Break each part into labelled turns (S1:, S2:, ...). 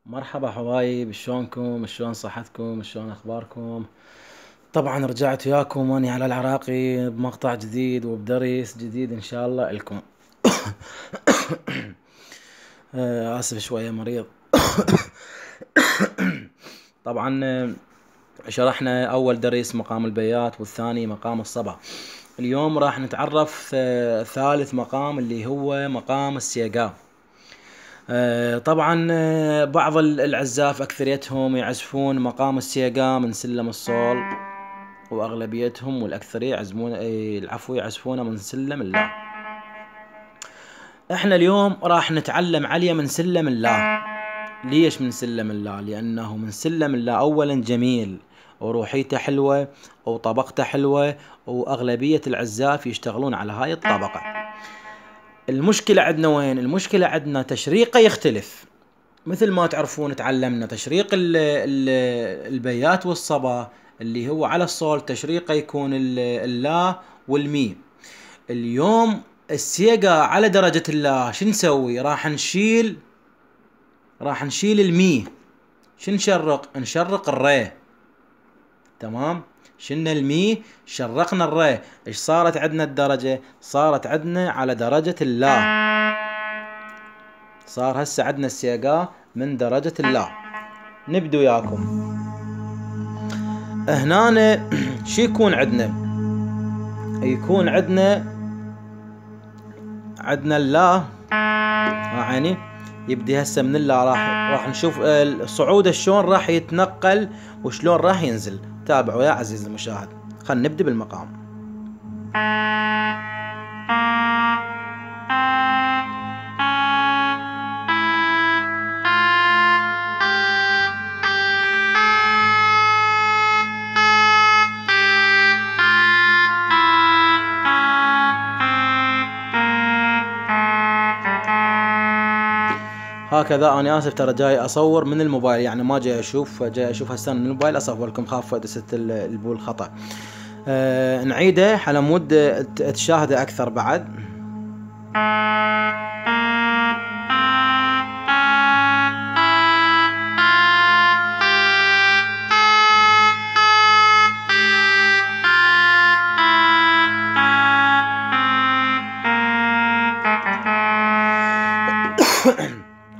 S1: مرحبا حبايب، شلونكم؟ شلون صحتكم؟ شلون اخباركم؟ طبعا رجعت وياكم واني على العراقي بمقطع جديد وبدرس جديد ان شاء الله الكم. اسف شوية مريض. طبعا شرحنا اول درس مقام البيات والثاني مقام الصبا. اليوم راح نتعرف ثالث مقام اللي هو مقام السيقا. طبعا بعض العزاف اكثريتهم يعزفون مقام السيقا من سلم الصول، واغلبيتهم والاكثرية يعزمون العفو يعزفونه من سلم الله. احنا اليوم راح نتعلم عليه من سلم الله. ليش من سلم الله؟ لانه من سلم الله اولا جميل وروحيته حلوة وطبقته حلوة، واغلبية العزاف يشتغلون على هاي الطبقة. المشكلة عندنا وين؟ المشكلة عندنا تشريقه يختلف. مثل ما تعرفون تعلمنا تشريق البيات والصبا اللي هو على الصول تشريقه يكون اللا والمي. اليوم السيقا على درجة الله شو نسوي؟ راح نشيل المي. شو نشرق الري. تمام؟ شلنا المي شرقنا الري. ايش صارت عندنا الدرجة؟ صارت عندنا على درجة الله. صار هسه عندنا السيقا من درجة الله. نبدو وياكم. هنا شو يكون عندنا؟ يكون عندنا الله. عيني يبدي هسه من الله راح نشوف صعوده شلون راح يتنقل وشلون راح ينزل. تابعوا يا عزيزي المشاهد. خلينا نبدأ بالمقام. هكذا. انا اسف ترى جاي اصور من الموبايل، يعني ما جاي اشوف هسه من الموبايل اصور لكم، خاف دست البول خطأ. نعيده على مود تشاهده اكثر بعد.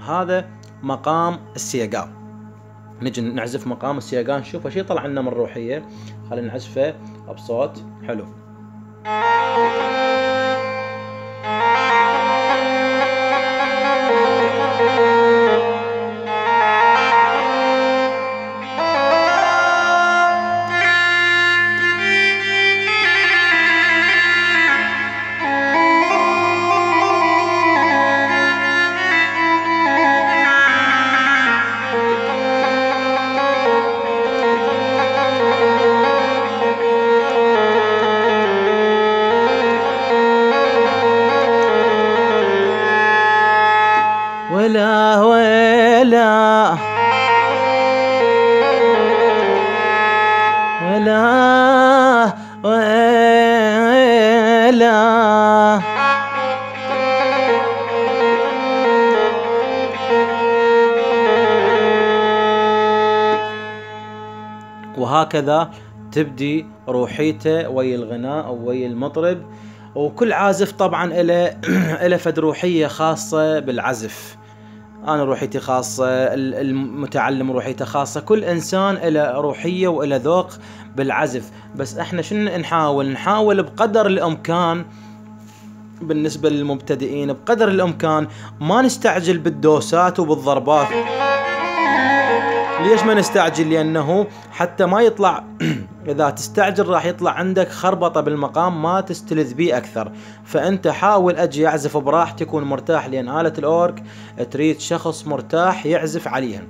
S1: هذا مقام السيقا. نجي نعزف مقام السيقا نشوفه شي طلع لنا من روحية. خلينا نعزفه بصوت حلو. ولا ولا ولا ولا وهكذا تبدي روحيته ويا الغناء او ويا المطرب. وكل عازف طبعا إله فد روحية خاصة بالعزف. أنا روحيتي خاصة، المتعلم روحيته خاصة، كل إنسان إله روحية وإله ذوق بالعزف. بس إحنا شنو نحاول بقدر الإمكان بالنسبة للمبتدئين، بقدر الإمكان ما نستعجل بالدوسات وبالضربات. ليش ما نستعجل؟ لأنه حتى ما يطلع إذا تستعجل راح يطلع عندك خربطة بالمقام ما تستلذ بيه أكثر. فأنت حاول أجي أعزف براحتك تكون مرتاح، لأن آلة الأورج تريد شخص مرتاح يعزف عليها.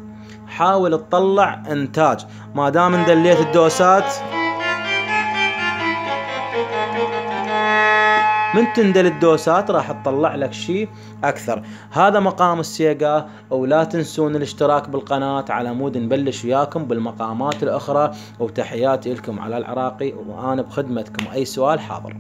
S1: حاول تطلع إنتاج. ما دام اندليت الدوسات من تندل الدوسات راح تطلع لك شيء اكثر. هذا مقام السيقا. ولا تنسون الاشتراك بالقناة على مود نبلش وياكم بالمقامات الاخرى. وتحياتي لكم على العراقي وانا بخدمتكم، اي سؤال حاضر.